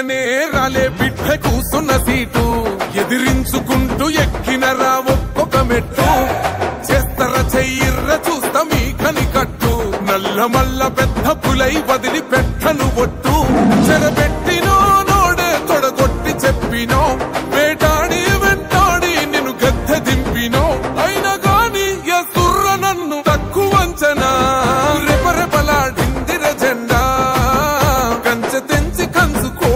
రాగానే రాలే బిడ్డ కూసున్న సీటు ఎదిరించుకుంటూ ఎక్కినరా ఒక్కొక్క మెట్టు చేస్తర చెయ్యిర్ర చూస్తా మీ కనికట్టు నల్ల మల్ల పెద్ద పులై వదిలి పెట్టను ఒట్టు చెరబెట్టినో నోడే తొడగొట్టి చెప్పినో వేటాడి వెంటాడి నిన్ను గద్దె దింపినో అయినా గాని ఎసుర్ర నన్ను తక్కువంచనా రెపరెపలాడిందిర జెండా కంచె తెంచి కంచుకో